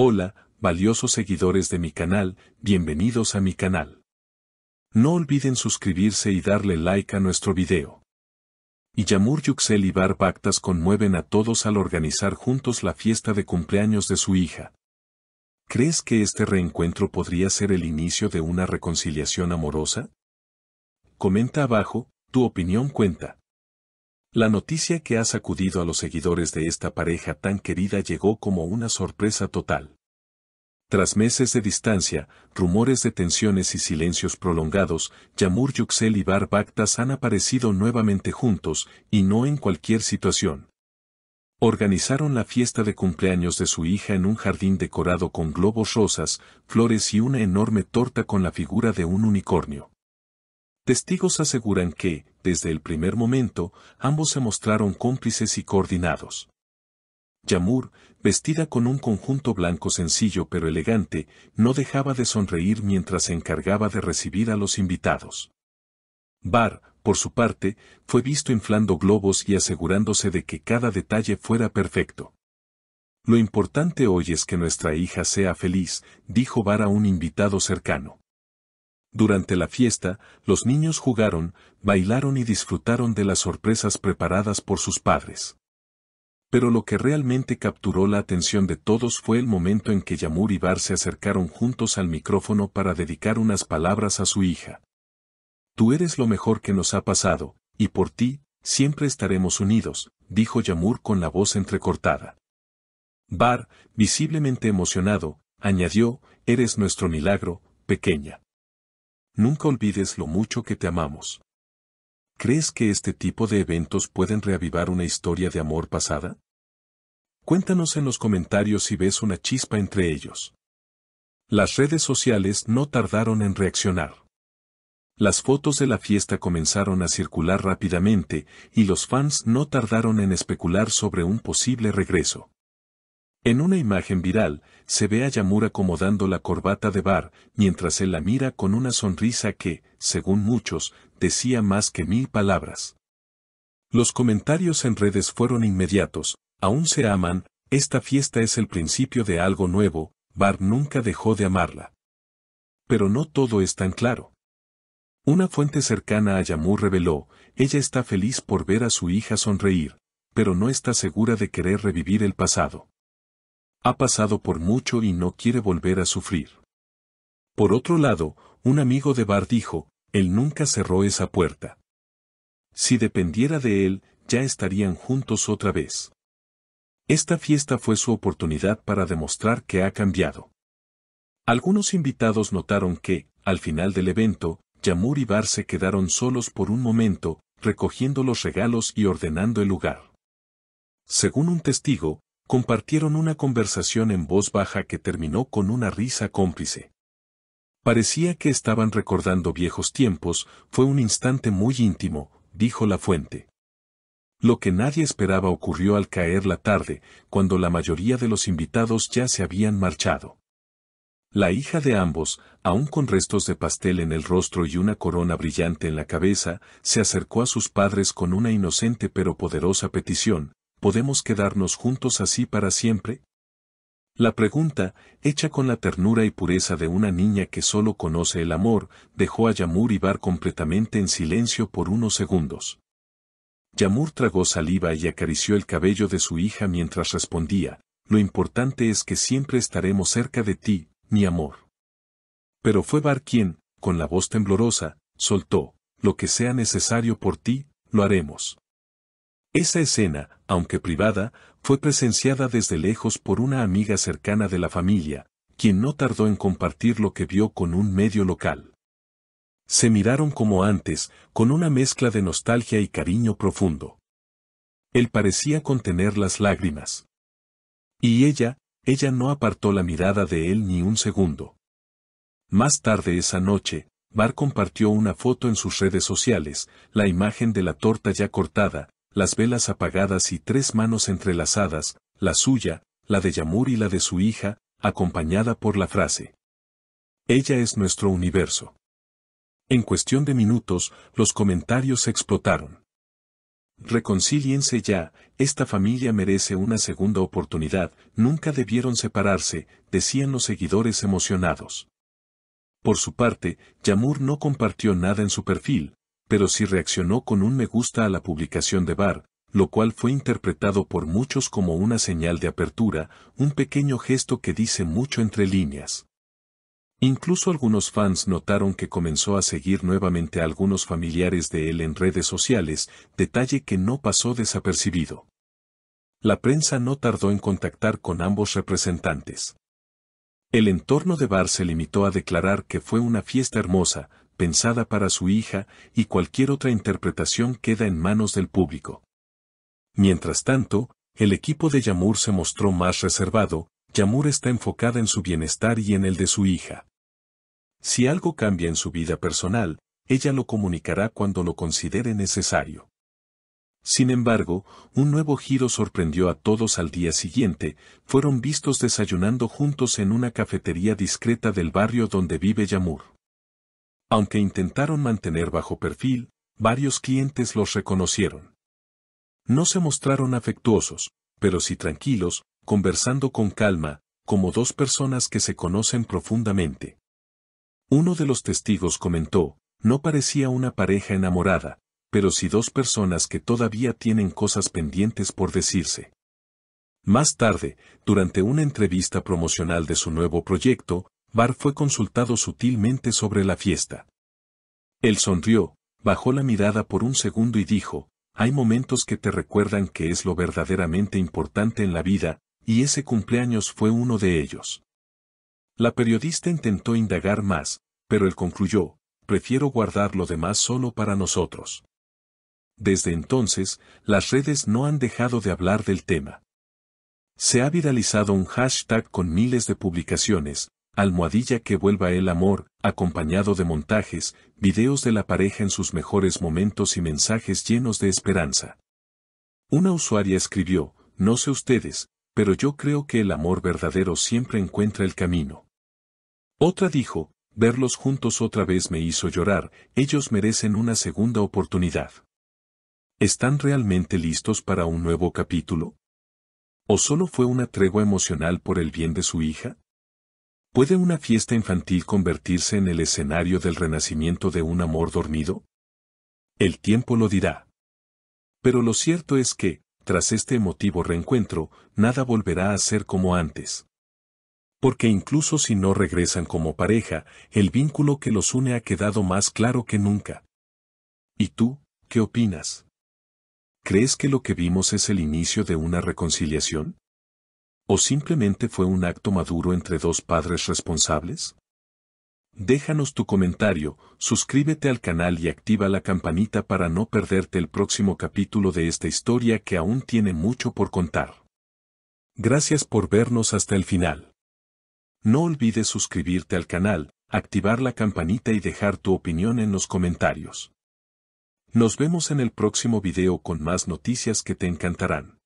Hola, valiosos seguidores de mi canal, bienvenidos a mi canal. No olviden suscribirse y darle like a nuestro video. Yamur Yüksel y Bahar Baktas conmueven a todos al organizar juntos la fiesta de cumpleaños de su hija. ¿Crees que este reencuentro podría ser el inicio de una reconciliación amorosa? Comenta abajo, tu opinión cuenta. La noticia que ha sacudido a los seguidores de esta pareja tan querida llegó como una sorpresa total. Tras meses de distancia, rumores de tensiones y silencios prolongados, Yamur Yüksel y Bahar Baktas han aparecido nuevamente juntos, y no en cualquier situación. Organizaron la fiesta de cumpleaños de su hija en un jardín decorado con globos rosas, flores y una enorme torta con la figura de un unicornio. Testigos aseguran que, desde el primer momento, ambos se mostraron cómplices y coordinados. Yamur, vestida con un conjunto blanco sencillo pero elegante, no dejaba de sonreír mientras se encargaba de recibir a los invitados. Bahar, por su parte, fue visto inflando globos y asegurándose de que cada detalle fuera perfecto. Lo importante hoy es que nuestra hija sea feliz, dijo Bahar a un invitado cercano. Durante la fiesta, los niños jugaron, bailaron y disfrutaron de las sorpresas preparadas por sus padres. Pero lo que realmente capturó la atención de todos fue el momento en que Yamur y Bahar se acercaron juntos al micrófono para dedicar unas palabras a su hija. Tú eres lo mejor que nos ha pasado, y por ti, siempre estaremos unidos, dijo Yamur con la voz entrecortada. Bahar, visiblemente emocionado, añadió, eres nuestro milagro, pequeña. Nunca olvides lo mucho que te amamos. ¿Crees que este tipo de eventos pueden reavivar una historia de amor pasada? Cuéntanos en los comentarios si ves una chispa entre ellos. Las redes sociales no tardaron en reaccionar. Las fotos de la fiesta comenzaron a circular rápidamente, y los fans no tardaron en especular sobre un posible regreso. En una imagen viral, se ve a Yamur acomodando la corbata de Bahar, mientras él la mira con una sonrisa que, según muchos, decía más que 1000 palabras. Los comentarios en redes fueron inmediatos, aún se aman, esta fiesta es el principio de algo nuevo, Bahar nunca dejó de amarla. Pero no todo es tan claro. Una fuente cercana a Yamur reveló, ella está feliz por ver a su hija sonreír, pero no está segura de querer revivir el pasado. Ha pasado por mucho y no quiere volver a sufrir. Por otro lado, un amigo de Bahar dijo, él nunca cerró esa puerta. Si dependiera de él, ya estarían juntos otra vez. Esta fiesta fue su oportunidad para demostrar que ha cambiado. Algunos invitados notaron que, al final del evento, Yamur y Bahar se quedaron solos por un momento, recogiendo los regalos y ordenando el lugar. Según un testigo, compartieron una conversación en voz baja que terminó con una risa cómplice. Parecía que estaban recordando viejos tiempos, fue un instante muy íntimo, dijo la fuente. Lo que nadie esperaba ocurrió al caer la tarde, cuando la mayoría de los invitados ya se habían marchado. La hija de ambos, aún con restos de pastel en el rostro y una corona brillante en la cabeza, se acercó a sus padres con una inocente pero poderosa petición. ¿Podemos quedarnos juntos así para siempre? La pregunta, hecha con la ternura y pureza de una niña que solo conoce el amor, dejó a Yamur y Bahar completamente en silencio por unos segundos. Yamur tragó saliva y acarició el cabello de su hija mientras respondía, lo importante es que siempre estaremos cerca de ti, mi amor. Pero fue Bahar quien, con la voz temblorosa, soltó, lo que sea necesario por ti, lo haremos. Esa escena, aunque privada, fue presenciada desde lejos por una amiga cercana de la familia, quien no tardó en compartir lo que vio con un medio local. Se miraron como antes, con una mezcla de nostalgia y cariño profundo. Él parecía contener las lágrimas. Y ella no apartó la mirada de él ni un segundo. Más tarde esa noche, Bahar compartió una foto en sus redes sociales, la imagen de la torta ya cortada, las velas apagadas y 3 manos entrelazadas, la suya, la de Yamur y la de su hija, acompañada por la frase. Ella es nuestro universo. En cuestión de minutos, los comentarios explotaron. Reconcíliense ya, esta familia merece una segunda oportunidad, nunca debieron separarse, decían los seguidores emocionados. Por su parte, Yağmur no compartió nada en su perfil, pero sí reaccionó con un me gusta a la publicación de Var, lo cual fue interpretado por muchos como una señal de apertura, un pequeño gesto que dice mucho entre líneas. Incluso algunos fans notaron que comenzó a seguir nuevamente a algunos familiares de él en redes sociales, detalle que no pasó desapercibido. La prensa no tardó en contactar con ambos representantes. El entorno de Var se limitó a declarar que fue una fiesta hermosa, pensada para su hija, y cualquier otra interpretación queda en manos del público. Mientras tanto, el equipo de Yağmur se mostró más reservado. Yağmur está enfocada en su bienestar y en el de su hija. Si algo cambia en su vida personal, ella lo comunicará cuando lo considere necesario. Sin embargo, un nuevo giro sorprendió a todos al día siguiente, fueron vistos desayunando juntos en una cafetería discreta del barrio donde vive Yağmur. Aunque intentaron mantener bajo perfil, varios clientes los reconocieron. No se mostraron afectuosos, pero sí tranquilos, conversando con calma, como dos personas que se conocen profundamente. Uno de los testigos comentó, no parecía una pareja enamorada, pero sí dos personas que todavía tienen cosas pendientes por decirse. Más tarde, durante una entrevista promocional de su nuevo proyecto, Var fue consultado sutilmente sobre la fiesta. Él sonrió, bajó la mirada por un segundo y dijo, hay momentos que te recuerdan que es lo verdaderamente importante en la vida, y ese cumpleaños fue uno de ellos. La periodista intentó indagar más, pero él concluyó, prefiero guardar lo demás solo para nosotros. Desde entonces, las redes no han dejado de hablar del tema. Se ha viralizado un hashtag con miles de publicaciones, #que vuelva el amor, acompañado de montajes, videos de la pareja en sus mejores momentos y mensajes llenos de esperanza. Una usuaria escribió, no sé ustedes, pero yo creo que el amor verdadero siempre encuentra el camino. Otra dijo, verlos juntos otra vez me hizo llorar, ellos merecen una segunda oportunidad. ¿Están realmente listos para un nuevo capítulo? ¿O solo fue una tregua emocional por el bien de su hija? ¿Puede una fiesta infantil convertirse en el escenario del renacimiento de un amor dormido? El tiempo lo dirá. Pero lo cierto es que, tras este emotivo reencuentro, nada volverá a ser como antes. Porque incluso si no regresan como pareja, el vínculo que los une ha quedado más claro que nunca. ¿Y tú, qué opinas? ¿Crees que lo que vimos es el inicio de una reconciliación? ¿O simplemente fue un acto maduro entre dos padres responsables? Déjanos tu comentario, suscríbete al canal y activa la campanita para no perderte el próximo capítulo de esta historia que aún tiene mucho por contar. Gracias por vernos hasta el final. No olvides suscribirte al canal, activar la campanita y dejar tu opinión en los comentarios. Nos vemos en el próximo video con más noticias que te encantarán.